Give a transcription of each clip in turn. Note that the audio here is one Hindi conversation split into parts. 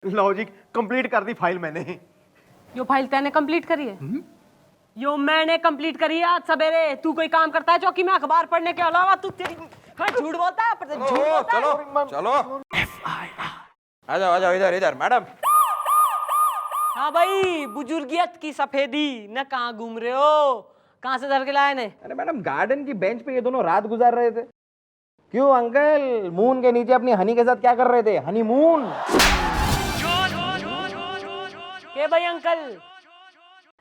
लो जी, कंप्लीट कर दी फाइल मैंने। यो फाइल तैने कंप्लीट करी है? यो मैंने कंप्लीट करी है आज सवेरे। तू कोई काम करता है चौकी में अखबार पढ़ने के अलावा? तू तेरी झूठ बोलता है, झूठ बोलता है। चलो चलो, आ जाओ आ जाओ, इधर इधर मैडम। हाँ भाई, बुजुर्गियत की सफेदी न, कहाँ घूम रहे हो? कहाँ से धर के लाए ने? अरे मैडम, गार्डन की बेंच पे ये दोनों रात गुजार रहे थे। क्यों अंकल, मून के नीचे अपनी हनी के साथ क्या कर रहे थे? हनीमून। के भाई अंकल,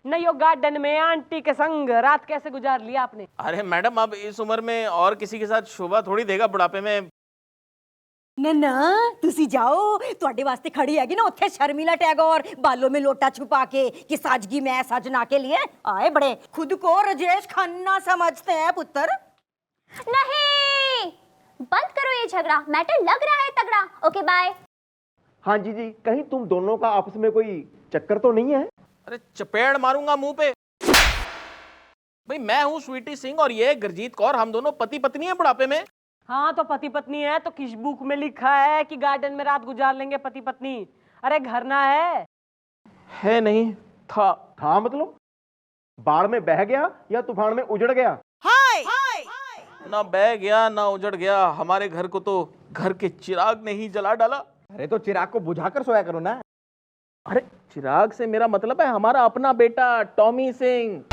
न यो गार्डन में आंटी के संग रात कैसे गुजार लिया आपने? अरे मैडम, अब इस उम्र में और किसी के साथ शोभा थोड़ी देगा बुढ़ापे में। ना तुसी जाओ, ਤੁਹਾਡੇ वास्ते खड़ी हैगी ना उत्थे शर्मिला टैगोर, बालों में लोटा छुपा के कि साजगी में सजना के लिए आए बड़े। खुद को राजेश खन्ना समझते हैं पुत्र। नहीं, बंद करो ये झगड़ा, मैटर लग रहा है तगड़ा। Okay bye. हाँ जी जी, कहीं तुम दोनों का आपस में कोई चक्कर तो नहीं है? अरे चपेड़ मारूंगा मुंह पे। भाई मैं हूँ स्वीटी सिंह और ये गुरजीत कौर, हम दोनों पति पत्नी हैं बुढ़ापे में। हाँ तो पति पत्नी है तो किस बुक में लिखा है कि गार्डन में रात गुजार लेंगे पति पत्नी? अरे घर ना है नहीं, था मतलब बाढ़ में बह गया या तूफान में उजड़ गया? ना बह गया ना उजड़ गया, हमारे घर को तो घर के चिराग ने ही जला डाला। अरे तो चिराग को बुझाकर सोया करो ना। अरे चिराग से मेरा मतलब है हमारा अपना बेटा टॉमी सिंह।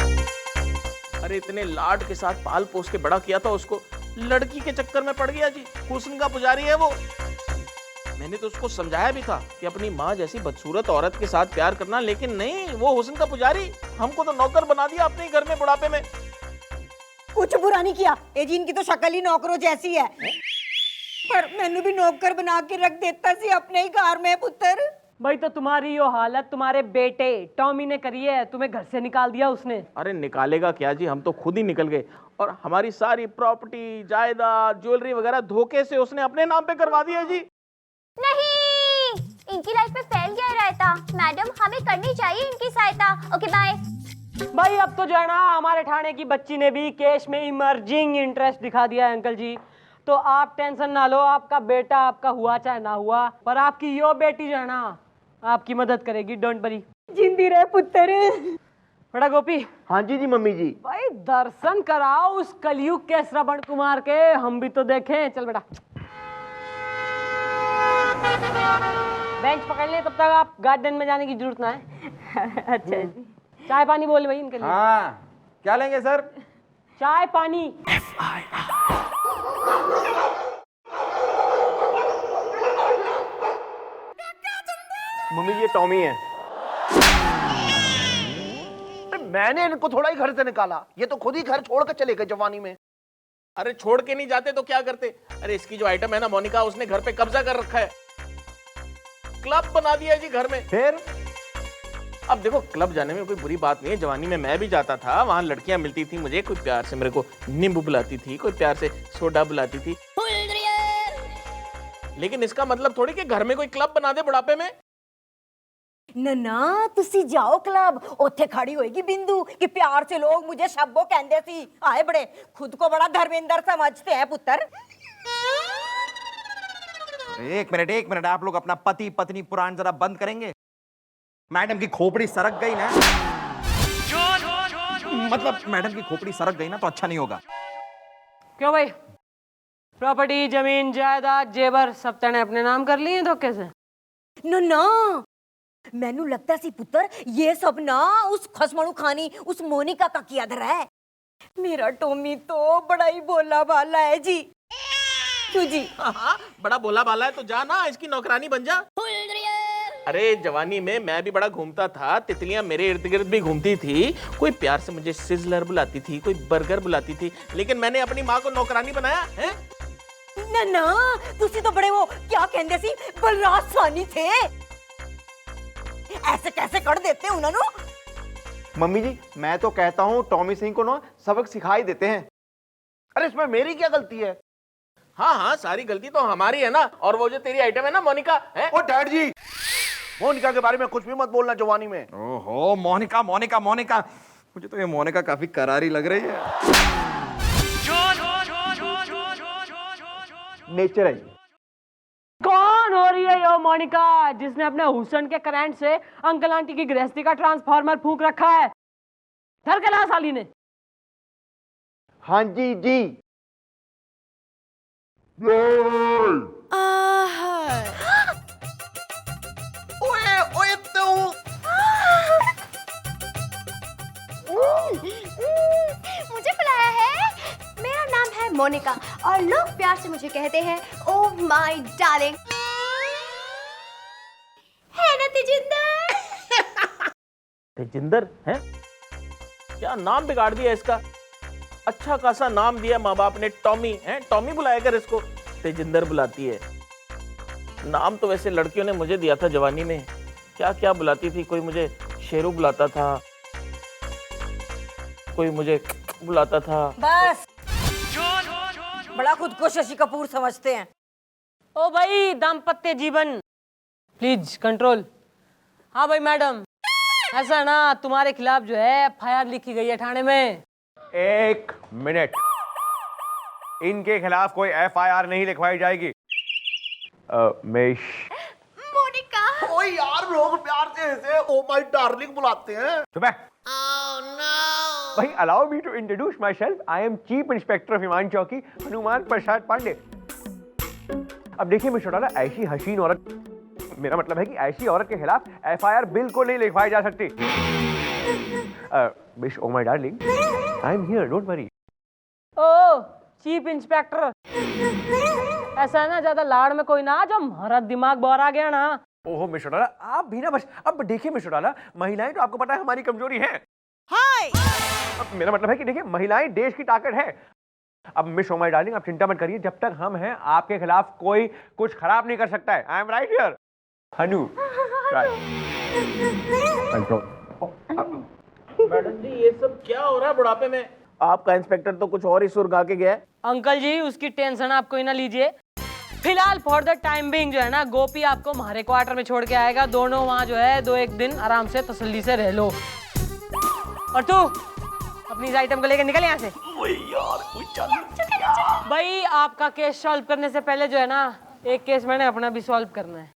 अरे इतने लाड के साथ पाल पोस के बड़ा किया था उसको, लड़की के चक्कर में पड़ गया जी। हुस्न का पुजारी है वो। मैंने तो उसको समझाया भी था कि अपनी माँ जैसी बदसूरत औरत के साथ प्यार करना, लेकिन नहीं, वो हुस्न का पुजारी। हमको तो नौकर बना दिया अपने ही घर में बुढ़ापे में। कुछ बुरा नहीं किया, ए जी इनकी तो शक्ल ही नौकरों जैसी है। पर मैंने भी नौकर बना के रख देता सी अपने ही घर में पुत्र। भाई तो तुम्हारी यो हालत तुम्हारे बेटे टॉमी ने करी है, तुम्हें घर से निकाल दिया उसने। अरे निकालेगा क्या जी, हम तो खुद ही निकल गए। और हमारी सारी प्रॉपर्टी, जायदाद, ज्वेलरी वगैरह धोखे से उसने अपने नाम पे करवा दिया जी। नहीं, इनकी लाइफ में फैल गया रहता। मैडम, हमें करनी चाहिए इनकी सहायता। Okay bye. भाई अब तो जो है ना, हमारे थाने की बच्ची ने भी केस में इमर्जिंग इंटरेस्ट दिखा दिया है अंकल जी। तो आप टेंशन ना लो, आपका बेटा आपका हुआ चाहे ना हुआ, पर आपकी यो बेटी जो है ना आपकी मदद करेगी। Don't worry. जिंदी रहे पुत्र। बड़ा गोपी। हाँ जी जी मम्मी जी। भाई दर्शन कराओ उस कलयुग के श्रवण कुमार के, हम भी तो देखें। चल बेटा बेंच पकड़ ले, तब तक आप गार्डन में जाने की जरूरत ना है। अच्छा जी। चाय पानी बोले भाई इनके लिए। हाँ, क्या लेंगे सर? चाय पानी। मम्मी जी ये टॉमी है। मैंने इनको थोड़ा ही घर से निकाला, ये तो खुद ही घर छोड़कर चले गए जवानी में। अरे छोड़ के नहीं जाते तो क्या करते? अरे इसकी जो आइटम है ना मोनिका, उसने घर पे कब्जा कर रखा है। क्लब बना दिया है जी घर में। फिर अब देखो, क्लब जाने में कोई बुरी बात नहीं है। जवानी में मैं भी जाता था, वहां लड़कियां मिलती थी मुझे, कोई प्यार से मेरे को नींबू बुलाती थी, कोई प्यार से सोडा बुलाती थी। लेकिन इसका मतलब थोड़ी कि घर में कोई क्लब बना दे बुढ़ापे में। ना तुसी जाओ क्लब, ओथे खड़ी होएगी बिंदु कि प्यार से लोग मुझे शब्बो कहंदे सी। आए बड़े, खुद को बड़ा धर्मेंद्र समझते हैं पुत्र। एक मिनट, आप लोग अपना पति पत्नी पुराण जरा बंद करेंगे? मैडम की खोपड़ी सरक गई ना, मतलब मैडम की खोपड़ी सरक गई ना तो अच्छा नहीं होगा। क्यों भाई, प्रॉपर्टी, जमीन, जायदाद, जेवर सब तेने अपने नाम कर लिए धोखे से? ना मैनू लगता सी पुत्र ये सब ना उस खसमणु खानी, उस मोनिका का किया धरा है। मेरा टोमी तो बड़ा ही भोला भाला है जी। क्यों जी? हाँ, बड़ा भोला भाला है तो जा ना, इसकी नौकरानी बन जा। अरे जवानी में मैं भी बड़ा घूमता था, तितलियां मेरे इर्द गिर्द भी घूमती थी। कोई प्यार से मुझे सिजलर बुलाती थी, कोई बर्गर बुलाती थी, लेकिन मैंने अपनी माँ को नौकरानी बनाया है। ना तुसी तो बड़े वो क्या कहंदे सी, बलराज सानी थे। ऐसे कैसे कर देते उन्होंने? मम्मी जी मैं तो कहता हूँ टॉमी सिंह को ना सबक सिखाई देते हैं। अरे इसमें मेरी क्या गलती है? हाँ, सारी गलती तो हमारी है ना। और वो जो तेरी आइटम है ना मोनिका है। ओ डैड जी, मोनिका के बारे में कुछ भी मत बोलना जवानी में। ओहो, मोनिका, मुझे तो ये मोनिका काफी करारी लग रही है। नेचर है। कौन हो रही है यो मोनिका, जिसने अपने हुसन के करंट से अंकल आंटी की गृहस्थी का ट्रांसफार्मर फूंक रखा है। घर के ला साली ने। हाँ जी जी। मुझे बुलाया है। मेरा नाम है मोनिका और लोग प्यार से मुझे कहते हैं ओह माय डार्लिंग। है ना तेजिंदर? तेजिंदर है? क्या नाम बिगाड़ दिया इसका। अच्छा खासा नाम दिया माँ बाप ने, टॉमी है। टॉमी बुलाया कर इसको, तेजिंदर बुलाती है। नाम तो वैसे लड़कियों ने मुझे दिया था जवानी में। क्या क्या बुलाती थी, कोई मुझे शेरू बुलाता था, कोई मुझे बुलाता था। बस बड़ा खुद को शशि कपूर समझते हैं। ओ भाई दाम्पत्य जीवन, प्लीज कंट्रोल। हाँ भाई मैडम, ऐसा ना तुम्हारे खिलाफ जो है FIR लिखी गई है थाने में। 1 मिनट, इनके खिलाफ कोई FIR नहीं लिखवाई जाएगी। मेश मोनिका। ओए यार, लोग प्यार से ऐसे ओ माय डार्लिंग बुलाते हैं। सुबह भाई, allow me to introduce myself. I am chief inspector of Iman चौकी, हनुमान प्रसाद पांडे। अब देखिए मिस्टर डॉलर, ऐसी हसीन औरत, मेरा मतलब है कि ऐसी औरत के खिलाफ FIR बिल्कुल नहीं लिखवाई जा सकती। Miss oh my darling, I am here, don't worry. Oh chief inspector, ऐसा है ना ज्यादा लाड़ में कोई ना, जो हमारा दिमाग बाहर आ गया ना। ओहो मिस्टर डॉलर, आप भी ना बस। अब देखिए मिस्टर डॉलर, महिलाएं तो आपको पता है हमारी कमजोरी है। अब मेरा मतलब है कि देखिए, महिलाएं देश की ताकत है। अब मिस ओ माय डार्लिंग, आप चिंता मत करिए, जब तक हम हैं आपके खिलाफ कोई कुछ खराब नहीं कर सकता है। I am right here Hanu, right. Madam ji, ये सब क्या हो रहा है बुढ़ापे में? आपका इंस्पेक्टर तो कुछ और ही सुर गा के गया है। अंकल जी उसकी टेंशन आप कोई ना लीजिए। फिलहाल फॉर द टाइम बिंग जो है ना, गोपी आपको हमारे क्वार्टर में छोड़ के आएगा। दोनों वहाँ जो है 2-1 दिन आराम से तसल्ली से रह लो। और तू अपनी इस आइटम को लेकर निकल यहाँ से। भाई आपका केस सॉल्व करने से पहले जो है ना, एक केस मैंने अपना भी सॉल्व करना है।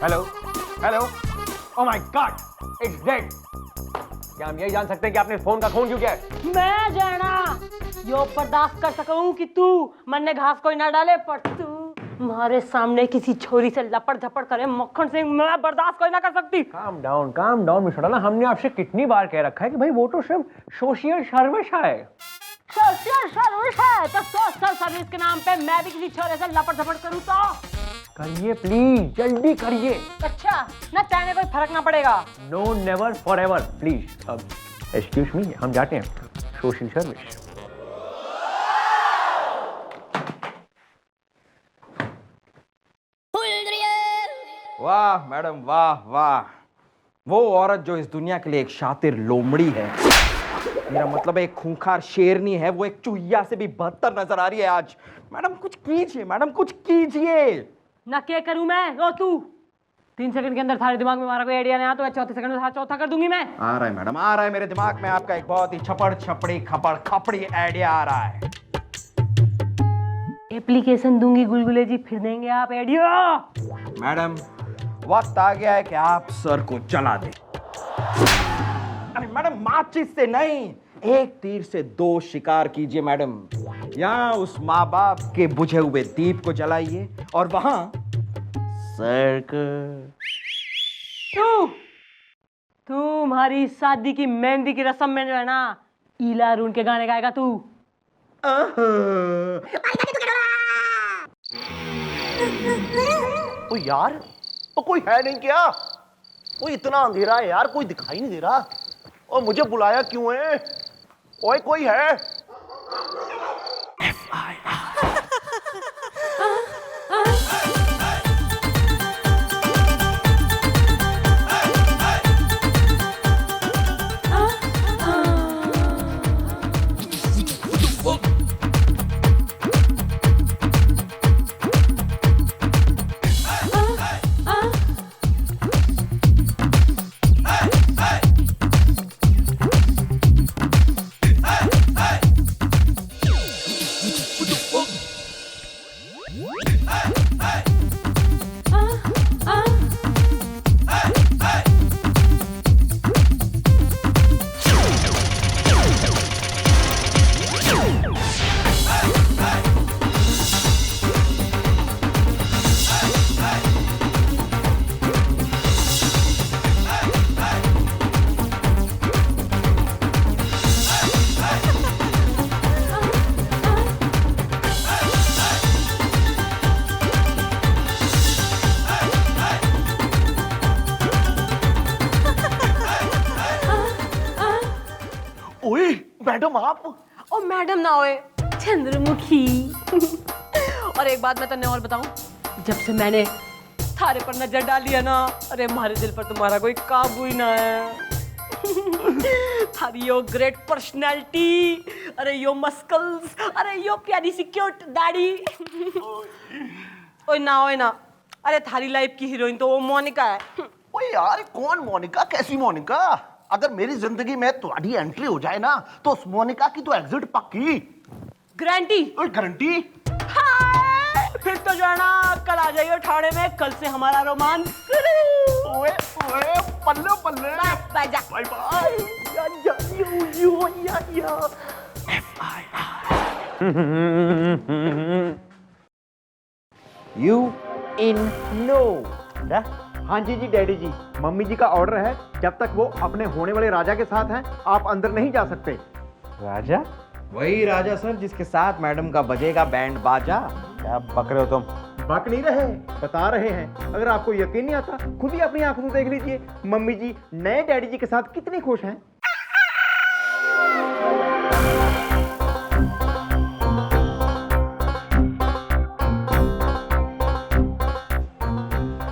Hello hello, oh my God, it's dead. क्या हम यही जान सकते हैं कि आपने फोन का खून क्यों किया है? मैं जाना यो बर्दाश्त कर सकूं कि तू मन ने घास कोई ना डाले, पर तू हमारे सामने किसी छोरी से लपड़ झपड़ करे, मक्खन सिंह, मैं बर्दाश्त कोई ना कर सकती। काम डाउन मिस्टर डॉलर, हमने आपसे कितनी बार कह रखा है कि भाई वो तो सिर्फ सोशल सर्विस है। सोशल सर्विस है तो सोशल सर्विस के नाम पे मैं भी किसी छोरे से लपड़ झपड़ करूं तो करिए प्लीज, जल्दी करिए। अच्छा ना, चाहने कोई फर्क ना पड़ेगा। No never forever, please. अब एक्सक्यूज मी, हम जाते हैं सोशल सर्विस। वाह मैडम, वाह वाह। वो औरत जो इस दुनिया के लिए एक शातिर लोमड़ी है, मेरा मतलब एक खूंखार शेरनी है, वो एक चुहिया से भी बदतर नजर आ रही है आज। मैडम कुछ कीजिए, मैडम कुछ कीजिए। ना क्या करूं मैं? रो तू। 3 सेकंड के अंदर थारे दिमाग में हमारा कोई आइडिया नहीं आया तो मैं चौथे सेकंड में चौथा कर दूंगी मैं। आ रहा है मैडम, आ रहा है मेरे दिमाग में आपका एक बहुत ही छपड़ छपड़ी खपड़ खपड़ी आइडिया आ रहा है। एप्लीकेशन दूंगी गुलगुले जी, फिर देंगे आप आइडिया। मैडम वक्त आ गया है कि आप सर को जला दें। अरे मैडम, माचिस से नहीं, एक तीर से 2 शिकार कीजिए मैडम। यहाँ उस माँ बाप के बुझे हुए दीप को जलाइए और वहां सर को। तुम्हारी शादी की मेहंदी की रस्म में जो है ना, ईला अरुण के गाने गाएगा तू। ओ यार, तो कोई है नहीं क्या? वो इतना अंधेरा है यार, कोई दिखाई नहीं दे रहा। और मुझे बुलाया क्यों है? ओए कोई है? मैडम आप? ओ मैडम ना होए, चंद्रमुखी। और एक बात मैं तन्ने और बताऊं, जब से मैंने थारे पर नजर डाली है ना, अरे हमारे दिल पर तुम्हारा कोई काबू ही ना है। थारी यो ग्रेट पर्सनैलिटी, अरे यो मस्कल्स, अरे यो प्यारी सी क्यूट दाढ़ी। ओए ना, अरे थारी लाइफ की हीरोइन तो वो मोनिका है। ओए यार कौन मोनिका, कैसी मोनिका? अगर मेरी जिंदगी में तुम्हारी एंट्री हो जाए ना तो उस मोनिका की तो एग्जिट पक्की। गारंटी? ओए गारंटी? फिर तो जो है ना कल आ जाइए ठाणे में, कल से हमारा रोमांस शुरू। ओए ओए पल्ले पल्ले। बाय जा। Bye bye. You in no. हाँ जी डैडी जी, मम्मी जी का ऑर्डर है, जब तक वो अपने होने वाले राजा के साथ हैं आप अंदर नहीं जा सकते। राजा? वही राजा सर जिसके साथ मैडम का बजेगा बैंड बाजा। क्या बक रहे हो तुम? बक नहीं रहे, बता रहे हैं। अगर आपको यकीन नहीं आता खुद ही अपनी आंखों से देख लीजिए, मम्मी जी नए डैडी जी के साथ कितने खुश हैं।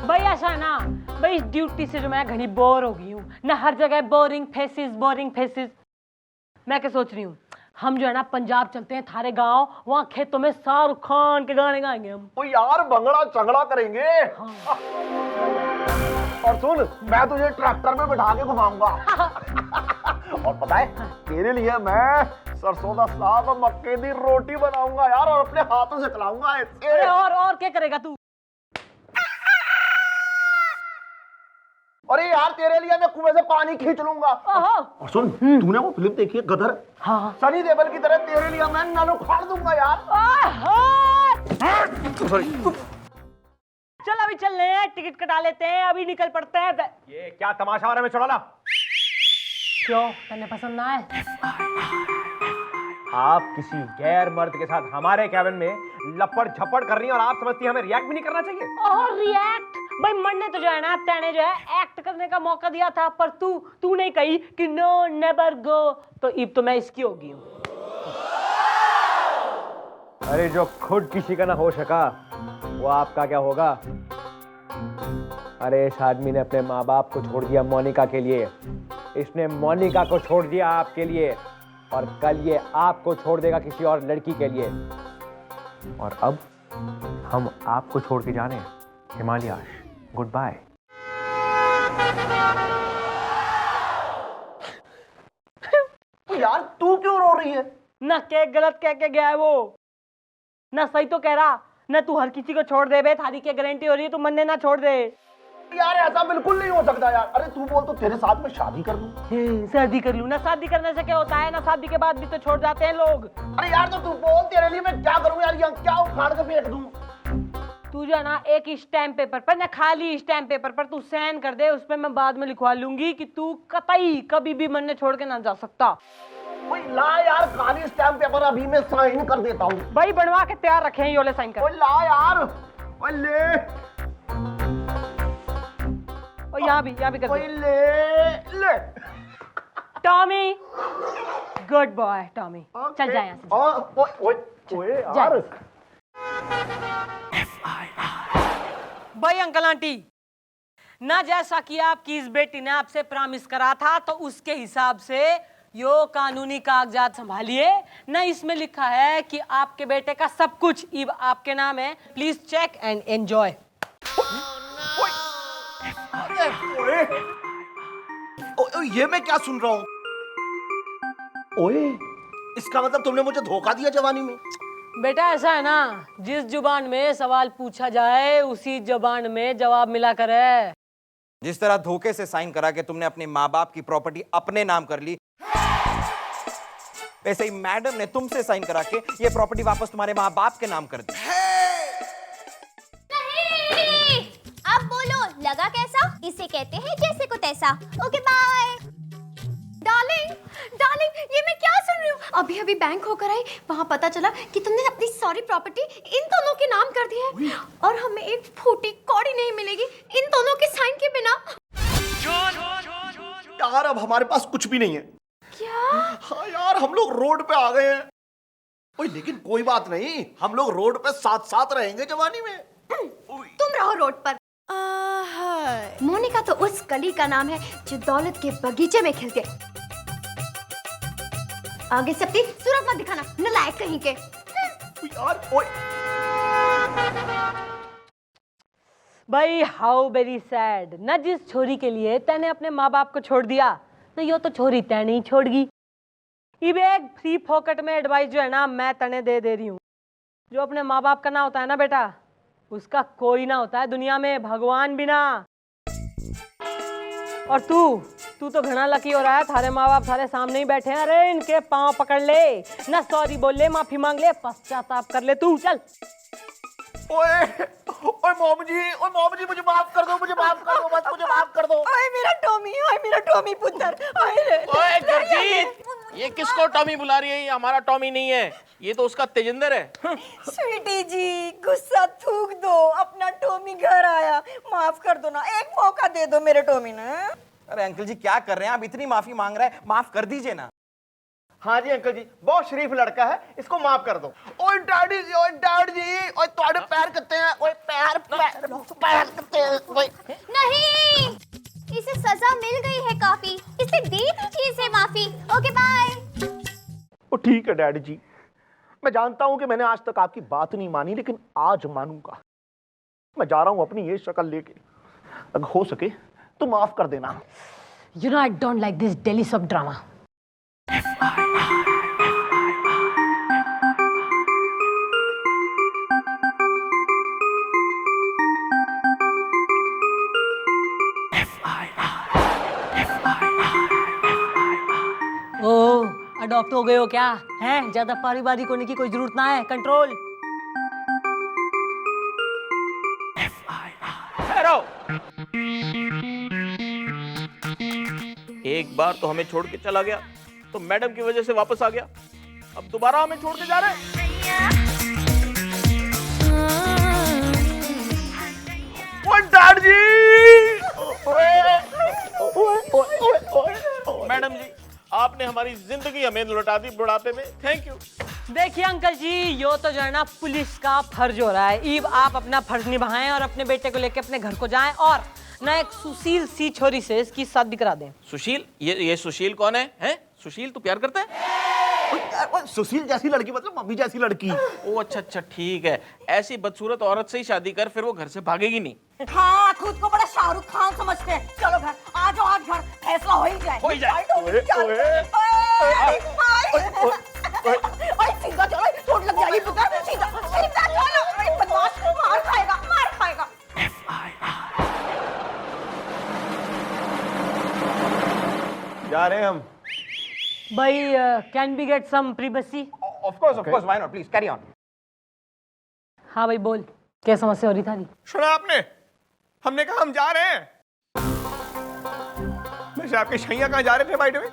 भाई ऐसा ना, भाई इस ड्यूटी से जो मैं घनी बोर हो गई हूँ ना, हर जगह बोरिंग फेसेस। मैं क्या सोच रही हूँ, हम जो है ना पंजाब चलते हैं, थारे गांव, वहाँ खेतों में शाहरुख खान के गाने गाएंगे हम। ओ यार भंगड़ा चंगड़ा करेंगे। हाँ। और सुन, मैं तुझे ट्रैक्टर में बिठा के घुमाऊंगा। और पता है तेरे लिए मैं सरसों का साग और मक्के की रोटी बनाऊंगा यार, और अपने हाथों से खिलाऊंगा ऐसे। अरे और क्या करेगा तू? अरे यार तेरे लिए मैं कुएं से पानी खींच लूंगा। और सुन, तूने वो फिल्म देखी है गदर? हाँ। सनी देओल की तरह तेरे लिए मैं नल उखाड़ दूंगा यार। चल अभी चल रहे हैं, टिकट कटा लेते हैं, अभी निकल पड़ते हैं। ये क्या तमाशा हो रहा है में चुड़ैला? क्यों, तन्ने पसंद ना है? आप किसी गैर मर्द के साथ हमारे कैबिन में लपड़ झपड़ कर रही हैं और आप समझती हैं हमें रिएक्ट भी नहीं करना चाहिए? और रिएक्ट? भाई मरने तो जो है ना, तेने जो है एक्ट करने का मौका दिया था, पर तू नहीं कही कि नो नेवर गो, तो इब तो मैं इसकी होगी हूँ। अरे जो खुद किसी का ना हो सका वो आपका क्या होगा? अरे इस आदमी ने अपने माँ बाप को छोड़ दिया मोनिका के लिए, इसने मोनिका को छोड़ दिया आपके लिए, और कल ये आपको छोड़ देगा किसी और लड़की के लिए। और अब हम आपको छोड़ के जा रहे हैं। हिमालयाश, गुड बाय। यार तू क्यों रो रही है? ना क्या गलत कह के गया है वो, ना सही तो कह रहा, ना तू हर किसी को छोड़ दे बे, थारी क्या गारंटी हो रही है तू मन्ने ना छोड़ दे। यार ऐसा बिल्कुल नहीं हो सकता यार। अरे तू बोल तो तेरे साथ में शादी कर लूं। शादी कर लूं ना? शादी करने से क्या होता है, ना शादी के बाद भी तो छोड़ जाते हैं लोग। अरे यार तो तू बोल, तेरे लिए मैं क्या करूं यार, यहाँ क्या उखाड़ के फेंक दूं? तू जो है ना एक स्टैम्प पेपर पर, ना खाली स्टैम्प पेपर पर तू साइन कर दे, उस पर मैं बाद में लिखवा लूंगी कि तू कतई कभी भी मन ने छोड़ के ना जा सकता। ओए ला यार खाली स्टैम्प पेपर, अभी मैं साइन कर देता हूँ। भाई बनवा के तैयार रखे हैं, योले साइन कर। ओए ला यार, ओए ले, और यहाँ भी कर ओए दे। ले। टॉमी, गुड बॉय टॉमी, चल जा यहाँ से। ओए यार। भाई अंकल आंटी, ना जैसा कि आपकी इस बेटी ने आपसे प्रॉमिस करा था, तो उसके हिसाब से यो कानूनी कागजात संभालिए ना। इसमें लिखा है कि आपके बेटे का सब कुछ अब आपके नाम है, प्लीज चेक एंड एंजॉय। ये मैं क्या सुन रहा हूँ? ओए, इसका मतलब तुमने मुझे धोखा दिया जवानी में? बेटा ऐसा है ना, जिस जुबान में सवाल पूछा जाए उसी जुबान में जवाब मिला करे। जिस तरह धोखे से साइन करा के तुमने अपने माँ बाप की प्रॉपर्टी अपने नाम कर ली, वैसे ही मैडम ने तुमसे साइन करा के ये प्रॉपर्टी वापस तुम्हारे माँ बाप के नाम कर दी। नहीं, अब बोलो लगा कैसा? इसे कहते हैं जैसे को तैसा। Okay bye. डार्लिंग, ये मैं क्या सुन रही हूँ? अभी बैंक होकर आई, वहाँ पता चला कि तुमने अपनी सारी प्रॉपर्टी इन दोनों के नाम कर दी है, और हमें एक फूटी कौड़ी नहीं मिलेगी इन दोनों के साइन के बिना। यार अब हमारे पास कुछ भी नहीं है। क्या? हाँ यार, हम लोग रोड पे आ गए हैं। ओए लेकिन कोई बात नहीं, हम लोग रोड पे साथ साथ रहेंगे जवानी में। तुम रहो रोड पर। मोनिका तो उस कली का नाम है जो दौलत के बगीचे में खिलते। आगे से अपनी सूरत मत दिखाना, नालायक कहीं के। यार ओए, भाई हाउ वेरी सैड। न जिस छोरी के लिए तैने अपने माँ बाप को छोड़ दिया, न यो तो छोरी तै नहीं छोड़गी। इबे एक फ्री फोकट में एडवाइस जो है ना, मैं तने दे रही हूँ। जो अपने माँ बाप का ना होता है ना बेटा, उसका कोई ना होता है दुनिया में, भगवान बिना। और तू तो घना लकी हो रहा है, थारे माँ बाप थारे सामने ही बैठे हैं। अरे इनके पाँव पकड़ ले, ना सॉरी बोल ले, माफी मांग ले, पश्चाताप कर ले तू। चल ओए ओए मॉम जी मुझे माफ कर दो, मुझे माफ कर दो, बस मुझे माफ कर दो। ओए मेरा टॉमी पुत्र। ओए गुरजीत, ये किसको टॉमी बुला रही है? ये हमारा टॉमी नहीं है, ये तो उसका तेजिंदर है। स्वीटी जी, गुस्सा थूक दो, अपना टॉमी घर आया, माफ कर दो ना, एक मौका दे दो मेरे टॉमी ने। अरे अंकल जी क्या कर रहे हैं आप? इतनी माफी मांग रहा है, माफ कर दीजिए ना। हाँ जी अंकल जी, बहुत शरीफ लड़का है, इसको माफ कर दो। ओए डैडी जी, ओए डैड जी, ओए तुम्हारे पैर कितने हैं? ओए पैर कितने हैं? ओए नहीं, इसे सजा मिल गई है काफी, इसे दे दीजिए इसे माफी। Okay bye. ओ ठीक है डैडी जी, मैं जानता हूं कि मैंने आज तक आपकी बात नहीं मानी, लेकिन आज मानूंगा। मैं जा रहा हूं अपनी ये शक्ल लेके, अगर हो सके तो माफ कर देना। You know I don't like this daily सब ड्रामा। ओ अडॉप्ट हो गए हो क्या? हैं? ज्यादा पारिवारिक होने की कोई जरूरत ना है, कंट्रोल। एक बार तो हमें छोड़ के चला गया, तो मैडम की वजह से वापस आ गया, अब दोबारा हमें छोड़ के जा रहे हैं। डैड जी, मैडम जी, आपने हमारी जिंदगी हमें लौटा दी बुढ़ापे में, थैंक यू। देखिए अंकल जी, यो तो जो है ना पुलिस का फर्ज हो रहा है। ईब आप अपना फर्ज निभाएं और अपने बेटे को लेके अपने घर को जाएं और ना एक सुशील सी छोरी से इसकी शादी करा दें। सुशील? ये सुशील कौन है? हैं? सुशील तू प्यार करता है? सुशील जैसी लड़की मतलब मम्मी जैसी लड़की। ओ अच्छा ठीक है, ऐसी बदसूरत औरत से ही शादी कर, फिर वो घर से भागेगी नहीं। हाँ, खुद को बड़ा शाहरुख खान समझते हैं। चलो घर आ जाओ, आज घर फैसला हो ही जाए। सीधा चलो, चोट लग जाएगी पुत्र, सीधा चलो। बदमाश, मार खाएगा। जा रहे हैं हम। भाई can be get some privacy? Of course, why not, please carry on. हाँ भाई बोल, क्या समस्या हो रही था? सुना आपने? हमने कहा हम जा रहे हैं। वैसे आपके शैया कहाँ जा रहे थे बाय द वे?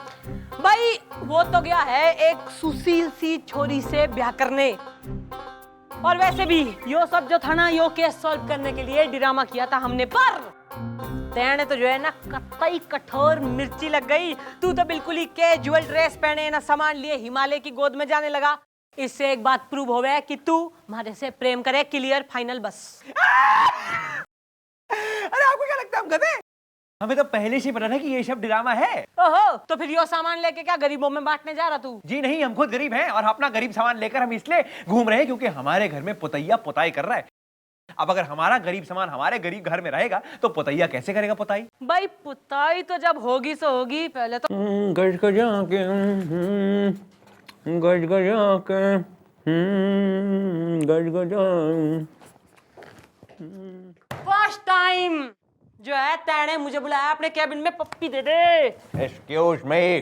भाई वो तो गया है एक सुशील सी छोरी से ब्याह करने। और वैसे भी यो सब जो था ना, यो केस सॉल्व करने के लिए ड्रामा किया था हमने, पर तेने तो जो है ना कतई कठोर मिर्ची लग गई। तू तो बिल्कुल ही कैजुअल ड्रेस पहने ना सामान लिए हिमालय की गोद में जाने लगा। इससे एक बात प्रूव हो गया कि तू हमारे से प्रेम करे, क्लियर फाइनल बस। अरे आपको क्या लगता है हम गधे? हमें तो पहले से पता था कि ये सब ड्रामा है। ओहो, तो फिर यो सामान लेके क्या गरीबों में बांटने जा रहा तू? जी नहीं, हम खुद गरीब हैं और अपना गरीब सामान लेकर हम इसलिए घूम रहे हैं क्योंकि हमारे घर में पुतैया पुताई कर रहा है। अब अगर हमारा गरीब सामान हमारे गरीब घर में रहेगा तो पुतैया कैसे करेगा पुताई? भाई पुताई तो जब होगी सो होगी, पहले तो गज गजा के गज गजा के गज गजा। फर्स्ट टाइम जो है तेने मुझे बुलाया अपने कैबिन में, पप्पी दे दे। एक्सक्यूज मी,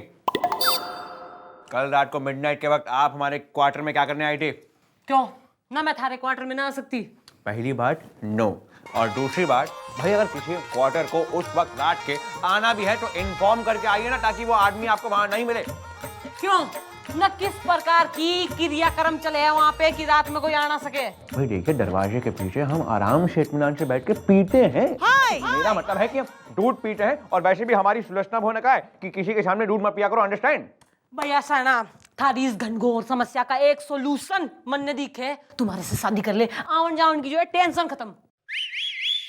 कल रात को मिडनाइट के वक्त आप हमारे क्वार्टर में क्या करने आए थे? क्यों ना मैं थारे क्वार्टर में ना आ सकती? पहली बात नो, और दूसरी बात भाई अगर किसी क्वार्टर को उस वक्त रात के आना भी है तो इन्फॉर्म करके आइए ना, ताकि वो आदमी आपको वहां नहीं मिले। क्यों ना किस प्रकार की क्रियाक्रम चले हैं वहाँ पे कि रात में कोई आ ना सके? भाई देखिए, दरवाजे के पीछे हम आराम से इत्मीनान से बैठ के पीते हैं। मेरा मतलब है कि हम दूध पीते हैं, और वैसे भी हमारी सुलक्षणा होने का है कि किसी के सामने दूध मत पिया करो, अंडरस्टैंड? भाई ऐसा है ना, थारी इस घनघोर समस्या का एक सोल्यूशन मन ने दिखे, तुम्हारे से शादी कर ले, आवन जावन की जो है टेंशन खत्म।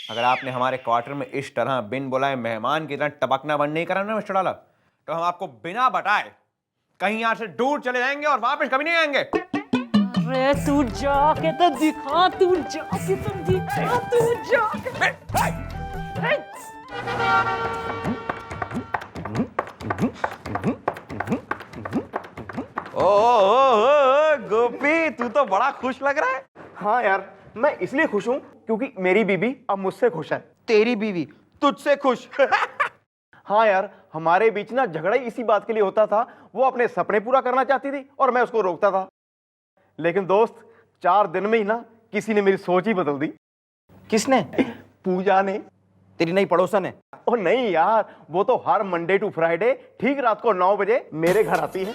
अगर आपने हमारे क्वार्टर में इस तरह बिन बुलाए मेहमान की तरह टपकना बंद नहीं करा ना मिस्टर डाला, तो हम आपको बिना बताए कहीं यहाँ से दूर चले जाएंगे और वापस कभी नहीं आएंगे। अरे तू जाके तो दिखा, तू जाके तो दिखा, तू जाके। ओ गोपी, तू तो बड़ा खुश लग रहा है। हाँ यार, मैं इसलिए खुश हूँ क्योंकि मेरी बीवी अब मुझसे खुश है। तेरी बीवी तुझसे खुश? हाँ यार, हमारे बीच ना झगड़ा ही इसी बात के लिए होता था। वो अपने सपने पूरा करना चाहती थी और मैं उसको रोकता था। लेकिन दोस्त, 4 दिन में ही ना किसी ने मेरी सोच ही बदल दी। किसने? पूजा ने। तेरी नई पड़ोसन है? ओ नहीं यार, वो तो हर मंडे टू फ्राइडे ठीक रात को 9 बजे मेरे घर आती है।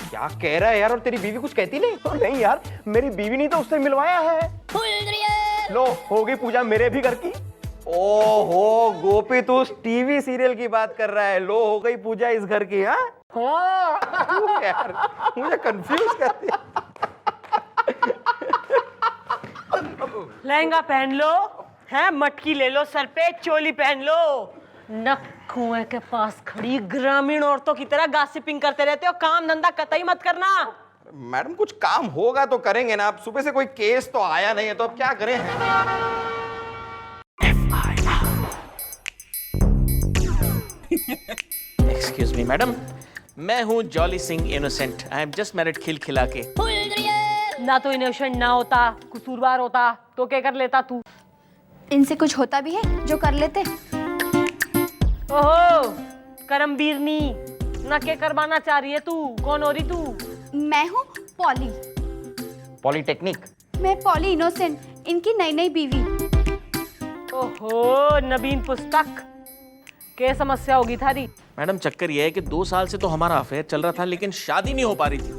क्या कह रहा है यार? और तेरी बीवी कुछ कहती नहीं? ओ नहीं यार, मेरी बीवी नहीं तो उससे मिलवाया है। लो, हो गई पूजा मेरे भी घर की। ओहो गोपी, तू टीवी सीरियल की बात कर रहा है। लो, हो गई पूजा इस घर की? हाँ यार, मुझे कंफ्यूज कर दिया। लहंगा पहन लो, है मटकी ले लो, सर पे चोली पहन लो, नक कुएं के पास खड़ी ग्रामीण औरतों की तरह गॉसिपिंग करते रहते हो। काम धंधा कतई मत करना। मैडम, कुछ काम होगा तो करेंगे ना। अब सुबह से कोई केस तो आया नहीं है, तो अब क्या करें? एक्सक्यूज मी मैडम, मैं हूँ Jolly Singh innocent. I am just married खिलखिला के। ना तो इनोसेंट ना होता, कसूरवार होता तो क्या कर लेता तू? इनसे कुछ होता भी है जो कर लेते? ओहो, करमबीरनी ना के करवाना चाह रही है तू? कौन हो रही तू? मैं हूँ पॉली। पॉलिटेक्निक? मैं पॉली इनोसेंट, इनकी नई नई बीवी। ओहो, नवीन पुस्तक क्या समस्या होगी थारी? मैडम, चक्कर यह है कि 2 साल से तो हमारा अफेयर चल रहा था, लेकिन शादी नहीं हो पा रही थी,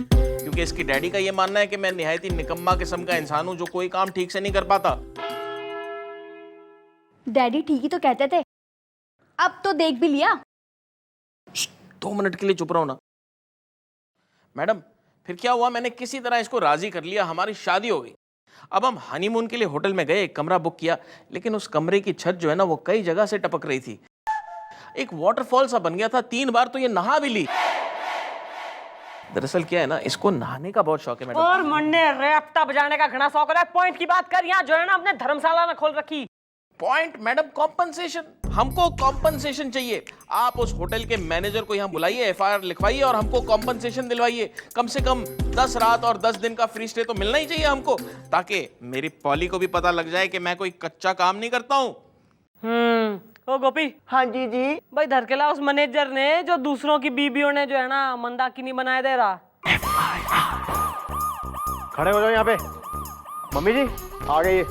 क्योंकि इसकी डैडी का यह मानना है कि मैं निहायती निकम्मा किस्म का इंसान हूं जो कोई काम ठीक से नहीं कर पाता। डैडी ठीक ही तो कहते थे, अब तो देख भी लिया। 2 मिनट के लिए चुप रहो ना। मैडम, फिर क्या हुआ? मैंने किसी तरह इसको राजी कर लिया, हमारी शादी हो गई। अब हम हनीमून के लिए होटल में गए, एक कमरा बुक किया, लेकिन उस कमरे की छत जो है ना, वो कई जगह से टपक रही थी। एक वाटरफॉल सा बन गया था। 3 बार तो ये नहा भी ली। दरअसल क्या है ना, इसको नहाने का बहुत शौक है मैडम। और मुन्ने रैप्टा बजाने का घना शौक है। पॉइंट की बात कर, यहाँ जो है ना अपने धर्मशाला में खोल रखी। Point madam, compensation. हमको कॉम्पनसेशन चाहिए। आप उस होटल के मैनेजर को यहाँ बुलाइए, FIR लिखवाइए और हमको कॉम्पनसेशन दिलवाइए। कम से कम 10 रात और 10 दिन का फ्री स्टे तो मिलना ही चाहिए हमको, ताकि मेरी पॉली को भी पता लग जाए कि मैं कोई कच्चा काम नहीं करता हूँ। ओ गोपी। हाँ जी जी। भाई धरकेला उस मैनेजर ने जो दूसरों की बीबियों ने जो है ना मंदाकिनी बनाए दे रहा। खड़े हो जाओ यहाँ पे। मम्मी जी आ गई।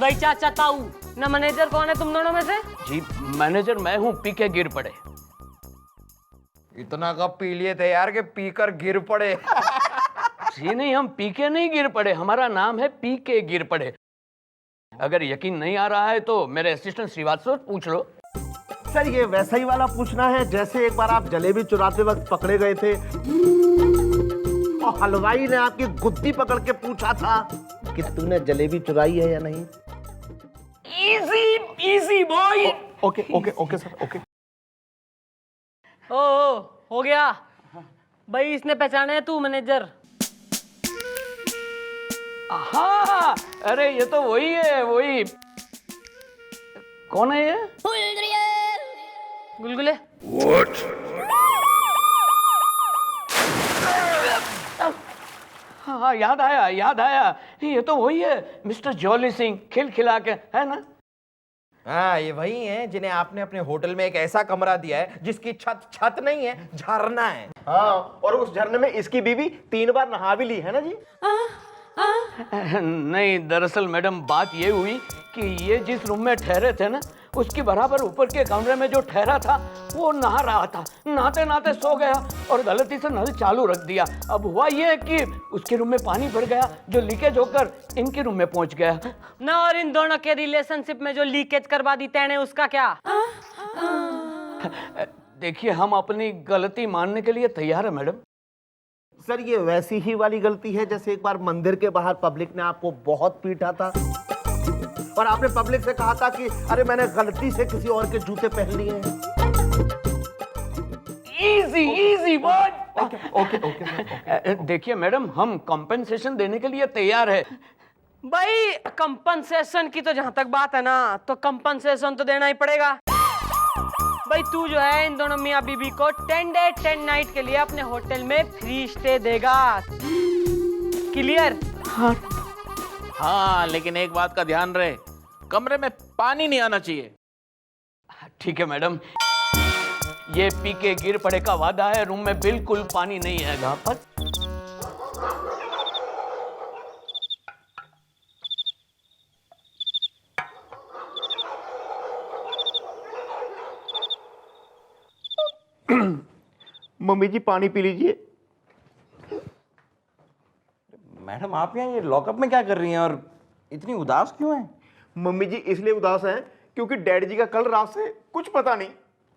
भाई चाचा ताऊ ना, मैनेजर कौन है तुम दोनों में से? जी मैनेजर मैं हूँ, पी के गिर पड़े। इतना कब पी लिए थे यार कि पीकर गिर पड़े? जी नहीं, हम पी के नहीं गिर पड़े, हमारा नाम है पी के गिर पड़े। अगर यकीन नहीं आ रहा है तो मेरे असिस्टेंट श्रीवास्तव पूछ लो। सर, ये वैसा ही वाला पूछना है जैसे एक बार आप जलेबी चुराते वक्त पकड़े गए थे और हलवाई ने आपकी गुद्दी पकड़ के पूछा था कि तूने जलेबी चुराई है या नहीं। Easy easy boy. Okay okay okay sir, okay. ओ हो गया भाई, इसने पहचाने है तू मैनेजर? हाँ, अरे ये तो वही है, वही। कौन है ये? गुलगुले। हाँ, याद आया याद आया, ये तो वही है, मिस्टर जॉली सिंह खिलखिला के, है ना? हाँ, ये वही है जिन्हें आपने अपने होटल में एक ऐसा कमरा दिया है जिसकी छत छत नहीं है, झरना है। हाँ, और उस झरने में इसकी बीवी 3 बार नहा भी ली है ना जी। नहीं, दरअसल मैडम बात ये हुई कि ये जिस रूम में ठहरे थे ना, उसके बराबर ऊपर के कमरे में जो ठहरा था वो नहा रहा था। नहाते नहाते सो गया और गलती से नल चालू रख दिया। अब हुआ ये कि उसके रूम में पानी भर गया जो लीकेज होकर इनके रूम में पहुंच गया ना। और इन दोनों के रिलेशनशिप में जो लीकेज करवा दी तेने, उसका क्या? देखिए हम अपनी गलती मानने के लिए तैयार है मैडम। सर ये वैसी ही वाली गलती है जैसे एक बार मंदिर के बाहर पब्लिक ने आपको बहुत पीटा था और आपने पब्लिक से कहा था कि अरे मैंने गलती से किसी और के जूते पहन लिए हैं। Easy word. ओके। देखिए मैडम, हम कंपेंसेशन देने के लिए तैयार है। भाई कंपनसेशन की तो जहां तक बात है ना, तो कंपनसेशन तो देना ही पड़ेगा। भाई तू जो है इन दोनों मियां बीबी को 10 डे 10 नाइट के लिए अपने होटल में फ्री स्टे देगा। क्लियर? हाँ, लेकिन एक बात का ध्यान रहे, कमरे में पानी नहीं आना चाहिए। ठीक है मैडम, ये पी के गिर पड़े का वादा है, रूम में बिल्कुल पानी नहीं आएगा। पर मम्मी जी पानी पी लीजिए। मैडम आप यहाँ ये लॉकअप में क्या कर रही हैं और इतनी उदास क्यों हैं? मम्मी जी इसलिए उदास हैं क्योंकि डैडी जी का कल रात से कुछ पता नहीं।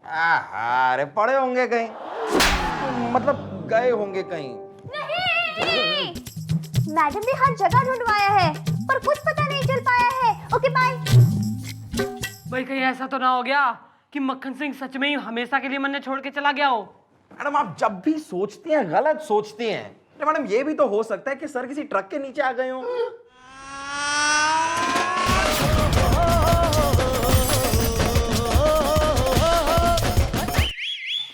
अरे पड़े होंगे कहीं, मतलब गए होंगे कहीं। नहीं, मैडम ने हर जगह ढूंढवाया है पर कुछ पता नहीं चल पाया है। Okay bye. भाई कहीं ऐसा तो ना हो गया कि मक्खन सिंह सच में ही हमेशा के लिए मन छोड़ के चला गया हो। मैडम आप जब भी सोचती हैं गलत सोचती हैं। अरे मैडम ये भी तो हो सकता है कि सर किसी ट्रक के नीचे आ गए हों।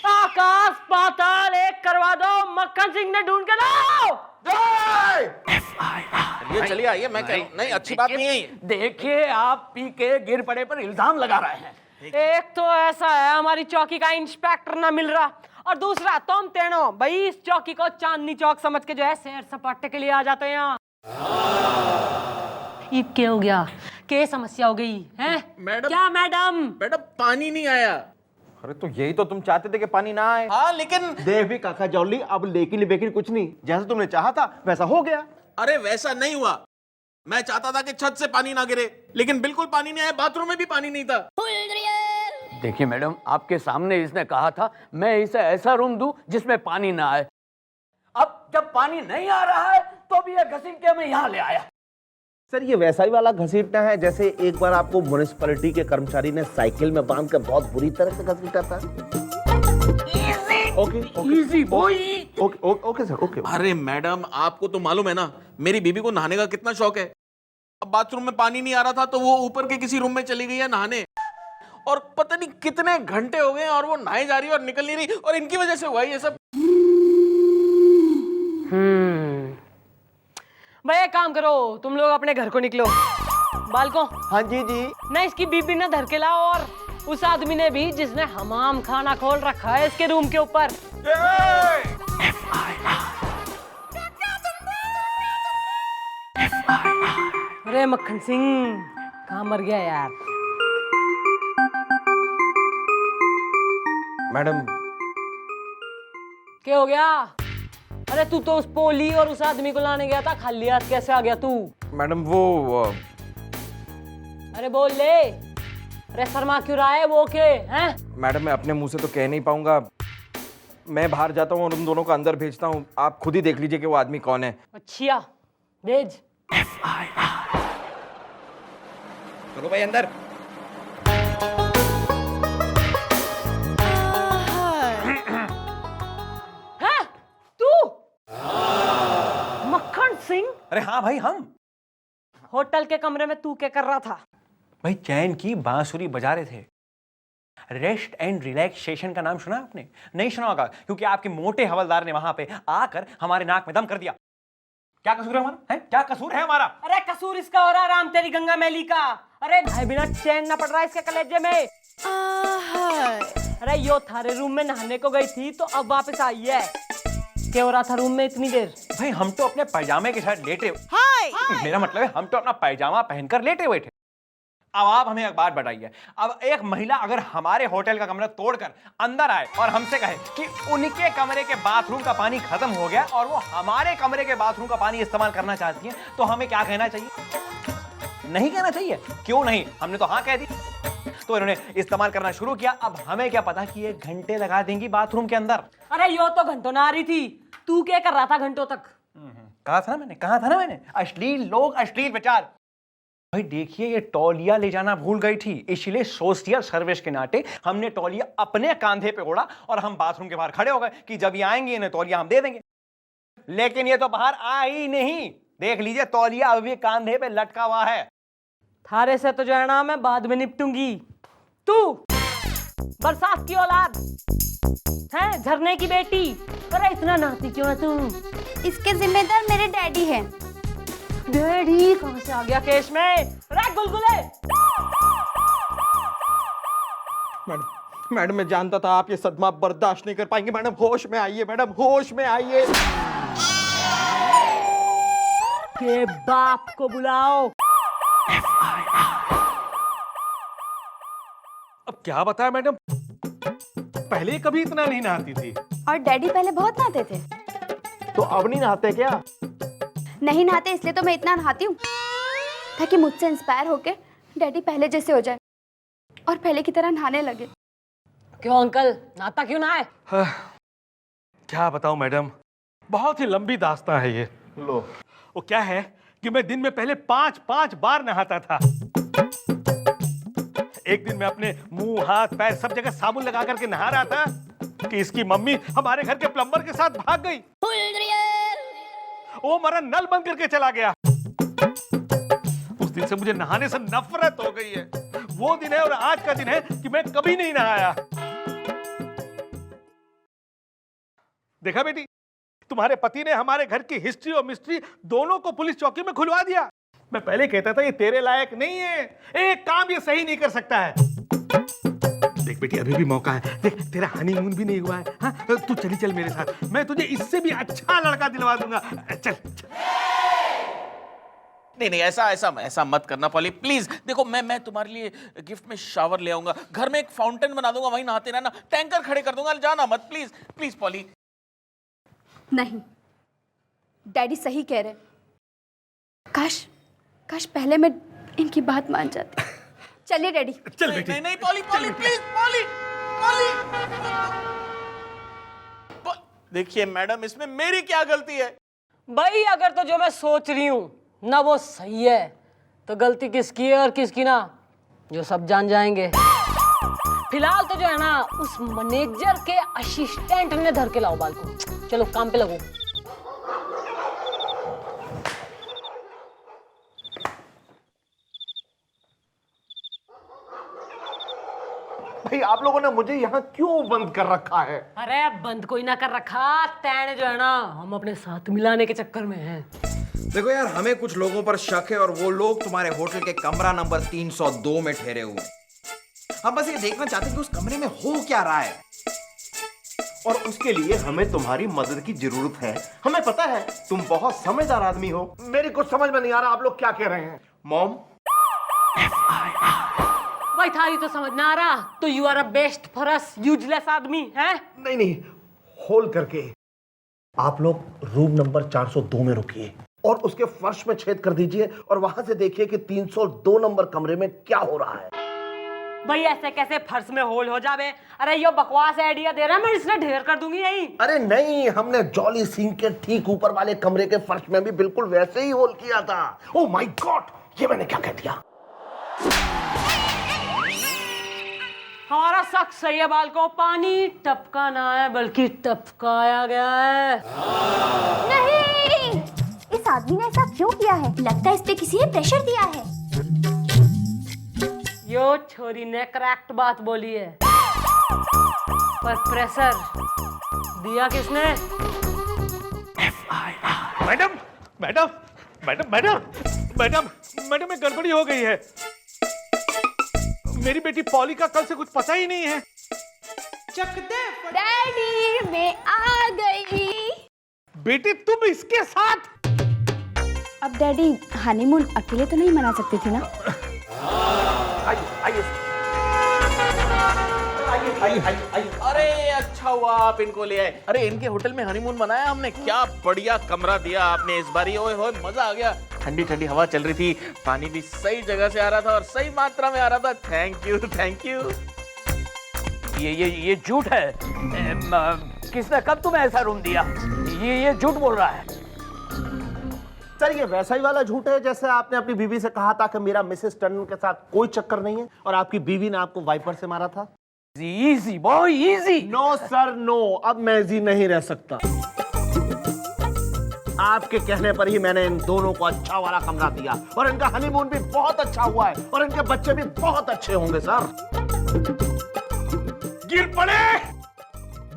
आकाश पाताल एक करवा दो, मक्खन सिंह ने ढूंढ के लाओ। ये चलिए आइए, मैं कह रहा हूं, नहीं अच्छी बात नहीं है ये। देखिए आप पी के गिर पड़े पर इल्जाम लगा रहे हैं। एक तो ऐसा है हमारी चौकी का इंस्पेक्टर ना मिल रहा, और दूसरा तुम तीनों भाई इस चौकी को चांदनी चौक समझ के जो है सैर सपाटे के लिए आ जाते हैं यहाँ। ये क्या हो गया? क्या समस्या हो गई है? मैडम, क्या मैडम? मैडम पानी नहीं आया। अरे तो यही तो तुम चाहते थे कि पानी ना आए। हाँ लेकिन देख भी काका जौली, अब लेकिन बेकिन कुछ नहीं, जैसा तुमने चाहा था वैसा हो गया। अरे वैसा नहीं हुआ। मैं चाहता था कि छत से पानी ना गिरे, लेकिन बिल्कुल पानी नहीं आया, बाथरूम में भी पानी नहीं था। देखिए मैडम, आपके सामने इसने कहा था मैं इसे ऐसा रूम दूं जिसमें पानी ना आए। अब जब पानी नहीं आ रहा है तो भी ये घसीट के मैं यहाँ ले आया। सर ये वैसा ही वाला घसीटना है जैसे एक बार आपको म्युनिसिपैलिटी के कर्मचारी ने साइकिल में बांध कर बहुत बुरी तरह से घसीटा था। Okay easy boy. Okay sir okay. अरे मैडम आपको तो मालूम है ना मेरी बीबी को नहाने का कितना शौक है। अब बाथरूम में पानी नहीं आ रहा था तो वो ऊपर के किसी रूम में चली गई है नहाने, और पता नहीं कितने घंटे हो गए और वो नहाई जा रही है और निकल नहीं रही, और इनकी वजह से हुआ ये सब। भाई एक काम करो, तुम लोग अपने घर को निकलो। बालको हाँ जी जी। ना इसकी बीबी ने धर के लाओ, और उस आदमी ने भी जिसने हमाम खाना खोल रखा है इसके रूम के ऊपर। अरे मक्खन सिंह कहाँ मर गया यार? मैडम क्या हो गया? अरे तू तो उस पोली और उस आदमी को लाने गया था, खाली हाथ कैसे आ गया तू? मैडम वो अरे बोल ले। अरे शर्मा क्यों रहा है वो के हैं? मैडम मैं अपने मुंह से तो कह नहीं पाऊंगा। मैं बाहर जाता हूँ और उन दोनों को अंदर भेजता हूँ, आप खुद ही देख लीजिए कि वो आदमी कौन है। अच्छा भेज। चलो भाई अंदर। है तू मक्खन सिंह? अरे हाँ भाई हम होटल के कमरे में तू क्या कर रहा था? भाई चैन की बांसुरी बजा रहे थे। रेस्ट एंड रिलैक्सेशन का नाम सुना आपने? नहीं सुना होगा क्योंकि आपके मोटे हवलदार ने वहां पे आकर हमारे नाक में दम कर दिया। क्या कसूर है हमारा? है क्या कसूर है हमारा? अरे कसूर इसका हो रहा राम तेरी गंगा मैली का। अरे भाई बिना चैन ना पड़ रहा इसके कलेजे में। अरे यो थारे रूम में नहाने को गई थी तो अब वापस आई है। क्या हो रहा था रूम में इतनी देर? भाई हम तो अपने पैजामे के साथ लेटे मेरा मतलब है हम तो अपना पैजामा पहनकर लेटे हुए थे। अब आप हमें एक बात बताइए, अब एक महिला अगर हमारे होटल का कमरा तोड़कर अंदर आए और हमसे कहे कि उनके कमरे के बाथरूम का पानी खत्म हो गया और वो हमारे कमरे के बाथरूम का पानी इस्तेमाल करना चाहती है, तो हमें क्या कहना चाहिए? नहीं कहना चाहिए। क्यों नहीं? हमने तो हाँ कह दी। तो इन्होंने इस्तेमाल करना शुरू किया। अब हमें क्या पता कि ये घंटे लगा देंगी बाथरूम के अंदर। अरे यो तो घंटों ना आ रही थी, तू क्या कर रहा था घंटों तक? कहा था ना मैंने अश्लील लोग, अश्लील विचार। भाई देखिए, ये तौलिया ले जाना भूल गई थी, इसलिए सोशल सर्विस के नाते हमने तौलिया अपने कांधे पे ओढ़ा और हम बाथरूम के बाहर खड़े हो गए कि जब ये आएंगे इन्हें तौलिया हम दे देंगे। लेकिन ये तो बाहर आ ही नहीं। देख लीजिए, तौलिया अभी कांधे पे लटका हुआ है। थारे से तो जो है ना मैं बाद में निपटूंगी। तू बरसात की औलाद है, झरने की बेटी, अरे इतना नहाती क्यों है तू? इसके जिम्मेदार मेरे डैडी हैं। डैडी कहां से आ गया केश में? अरे गुलगुले! मैडम मैं जानता था आप ये सदमा बर्दाश्त नहीं कर पाएंगे। मैडम होश में आइए, मैडम होश में आइए। के बाप को बुलाओ। अब क्या बताया मैडम, पहले कभी इतना नहीं नहाती थी। और डैडी पहले बहुत नहाते थे। तो अब नहीं नहाते क्या? नहीं नहाते इसलिए तो मैं इतना नहाती हूँ, ताकि मुझसे इंस्पायर होके डैडी पहले जैसे हो जाए और पहले की तरह नहाने लगे। क्यों अंकल, नहाता क्यों ना है? क्या बताऊं मैडम, बहुत ही लंबी दास्तां है ये। लो, वो क्या है कि मैं दिन में पहले 5 बार नहाता था। एक दिन मैं अपने मुंह, हाथ, पैर सब जगह साबुन लगा करके नहा रहा था कि इसकी मम्मी हमारे घर के प्लम्बर के साथ भाग गई। वो हमारा नल बंद करके चला गया। उस दिन से मुझे नहाने से नफरत हो गई है। वो दिन है और आज का दिन है कि मैं कभी नहीं नहाया। देखा बेटी, तुम्हारे पति ने हमारे घर की हिस्ट्री और मिस्ट्री दोनों को पुलिस चौकी में खुलवा दिया। मैं पहले कहता था ये तेरे लायक नहीं है, एक काम ये सही नहीं कर सकता है। देख बेटी, अभी भी मौका है। देख, तेरा हनीमून भी नहीं हुआ है। हाँ, तू चल मेरे साथ, मैं तुझे इससे भी अच्छा लड़का दिलवा दूंगा। चल। नहीं ऐसा मत करना पॉली, प्लीज। देखो मैं तुम्हारे लिए गिफ्ट में शावर ले आऊंगा, घर में एक फाउंटेन बना दूंगा, वहीं नहाते रहना, टैंकर खड़े कर दूंगा, जाना मत प्लीज प्लीज पॉली। नहीं, डैडी सही कह रहे। काश पहले मैं इनकी बात मान जाती। चलिए डैडी। चल बेटी। नहीं पॉली प्लीज, पॉली। देखिए मैडम, इसमें मेरी क्या गलती है? भाई अगर तो जो मैं सोच रही हूँ ना वो सही है, तो गलती किसकी है और किसकी ना, जो सब जान जाएंगे। फिलहाल तो जो है ना उस मैनेजर के असिस्टेंट ने धर के लाओ बाल को। चलो काम पे लगो। भाई आप लोगों ने मुझे यहाँ क्यों बंद कर रखा है? अरे बंद कोई ना कर रखा, तैने जो है ना हम अपने साथ मिलाने के चक्कर में हैं। देखो यार, हमें कुछ लोगों पर शक है और वो लोग तुम्हारे होटल के कमरा नंबर 302 में ठहरे हुए। हम बस ये देखना चाहते हैं कि उस कमरे में हो क्या रहा है, और उसके लिए हमें तुम्हारी मदद की जरूरत है। हमें पता है तुम बहुत समझदार आदमी हो। मेरी कुछ समझ में नहीं आ रहा आप लोग क्या कह रहे हैं। मॉम, भाई थारी तो समझ ना आ रहा, तो you are a best for us useless आदमी है। नहीं, होल करके आप लोग रूम नंबर 402 में रुकिए और उसके फर्श में छेद कर दीजिए और वहां से देखिए कि 302 नंबर कमरे में क्या हो रहा है। भाई ऐसे कैसे फर्श में होल हो जावे? अरे यो बकवास आइडिया दे रहा है, मैं इसने ढेर कर दूंगी यहीं। अरे नहीं, हमने जॉली सिंह के ठीक ऊपर वाले कमरे के फर्श में भी बिल्कुल वैसे ही होल किया था। ओह माय गॉड, ये मैंने क्या कह दिया? हमारा शक सही है, बाल को पानी टपका ना है बल्कि टपकाया गया है। नहीं, इस आदमी ने ऐसा क्यों किया है? लगता है इस पे किसी ने प्रेशर दिया है। यो छोरी ने करेक्ट बात बोली है, पर प्रेशर दिया किसने? मैडम में गड़बड़ी हो गई है। मेरी बेटी पॉली का कल से कुछ पता ही नहीं है। डैडी मैं आ गई। बेटी तुम इसके साथ? अब डैडी हनीमून अकेले तो नहीं मना सकती थी ना? आइए। अरे अच्छा हुआ आप इनको ले आए। अरे इनके होटल में हनीमून मनाया हमने, क्या बढ़िया कमरा दिया आपने इस बारी। ओए होए मजा आ गया। ठंडी ठंडी हवा चल रही थी, पानी भी सही जगह से आ रहा था और सही मात्रा में आ रहा था। Thank you thank you. ये झूठ है। किसने कब तुम्हें ऐसा रूम दिया? ये झूठ बोल रहा है। सर ये वैसा ही वाला झूठ है जैसे आपने अपनी बीवी से कहा था कि मेरा मिसेस टंडन के साथ कोई चक्कर नहीं है और आपकी बीवी ने आपको वाइपर से मारा था। Easy boy easy. No sir no, अब मैं इजी नहीं रह सकता। आपके कहने पर ही मैंने इन दोनों को अच्छा वाला कमरा दिया और इनका हनीमून भी बहुत अच्छा हुआ है और इनके बच्चे भी बहुत अच्छे होंगे सर। गिर पड़े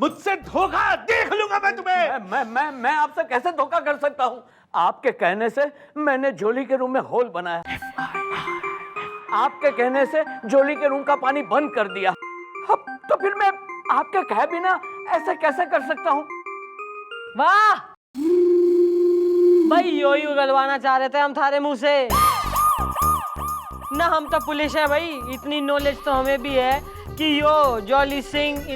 मुझसे धोखा देख लूंगा मैं तुम्हें। मैं आपसे कैसे धोखा कर सकता हूँ? आपके कहने से मैंने जोली के रूम में होल बनाया, आपके कहने से जोली के रूम का पानी बंद कर दिया। अब तो फिर मैं आपके कहे बिना ऐसे कैसे कर सकता हूँ? वाह भाई, यो ही उगलवाना चाह रहे थे हम थारे मुंह से ना। हम तो पुलिस है भाई, इतनी नॉलेज तो हमें भी है कि यो जॉली सिंह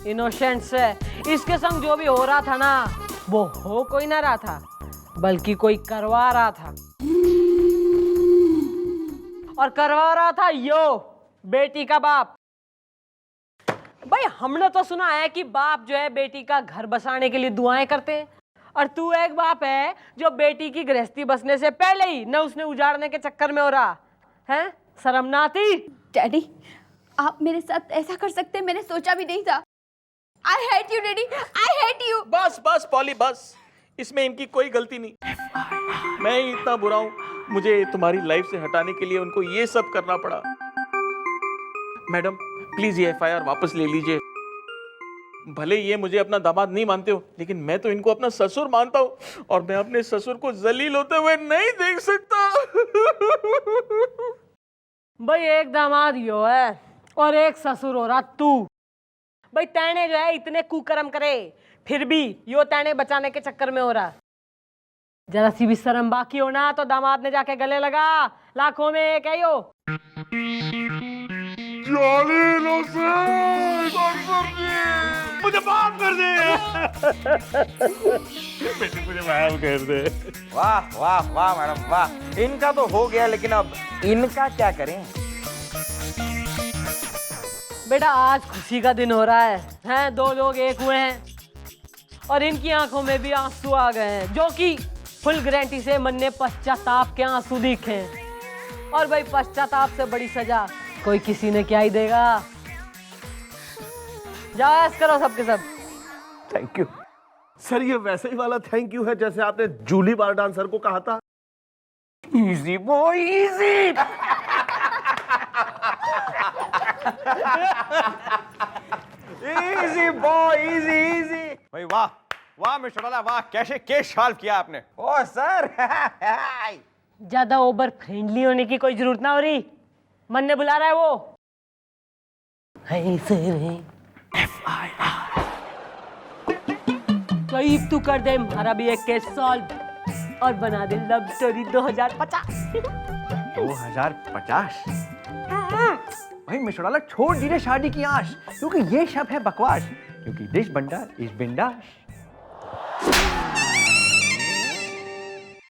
इनोसेंट से इसके संग जो भी हो रहा था ना, वो हो कोई ना रहा था बल्कि कोई करवा रहा था। और करवा रहा था यो बेटी का बाप। भाई हमने तो सुना है कि बाप जो है बेटी का घर बसाने के लिए दुआएं करते हैं, और तू एक बाप है जो बेटी की गृहस्थी बसने से पहले ही न उसने उजाड़ने के चक्कर में हो रहा है। शर्म ना आती? डैडी, आप मेरे साथ ऐसा कर सकते, मैंने सोचा भी नहीं था। I hate you daddy, I hate you. बस बस पॉली बस, इसमें इनकी कोई गलती नहीं। मैं ही इतना बुरा हूँ, मुझे तुम्हारी लाइफ से हटाने के लिए उनको ये सब करना पड़ा। मैडम प्लीज ये FIR वापस ले लीजिए। भले ये मुझे अपना दामाद नहीं मानते हो, लेकिन मैं तो इनको अपना ससुर मानता हूँ और मैं अपने ससुर को जलील होते हुए नहीं देख सकता। भाई एक दामाद यो है और एक ससुर हो रहा तू। भाई तैने जो है इतने कुकर्म करे, फिर भी यो तैने बचाने के चक्कर में हो रहा। जरा सी भी शर्म बाकी हो ना तो दामाद ने जाके गले लगा, लाखों में एक है यो। मुझे माफ कर दे। मुझे माफ कर दे। वाह वाह वाह मैडम वाह, इनका तो हो गया, लेकिन अब इनका क्या करें? बेटा आज खुशी का दिन हो रहा है, हैं? दो लोग एक हुए हैं और इनकी आंखों में भी आंसू आ गए हैं, जो कि फुल गारंटी से मन ने पश्चाताप के आंसू दिखे हैं। और भाई पश्चाताप से बड़ी सजा कोई किसी ने क्या ही देगा। जाओ ऐश करो सबके सब। थैंक यू सर, ये वैसे ही वाला थैंक यू है जैसे आपने जूली बार डांसर को कहा था। Easy boy easy. Easy boy easy easy. भाई वाह वाह मिस्टर वाला वाह, कैसे केस सॉल्व किया आपने। ओ सर। ज्यादा ओवर फ्रेंडली होने की कोई जरूरत ना हो रही, मन ने बुला रहा है वो। भाई तू कर दे हमारा भी एक केस सॉल्व और बना दे लव स्टोरी 2050। 2050? भाई मिश्राला छोड़ दीजिए शादी की आश, क्योंकि ये शब्द है बकवास, क्योंकि देश बंडा इस बिंदास।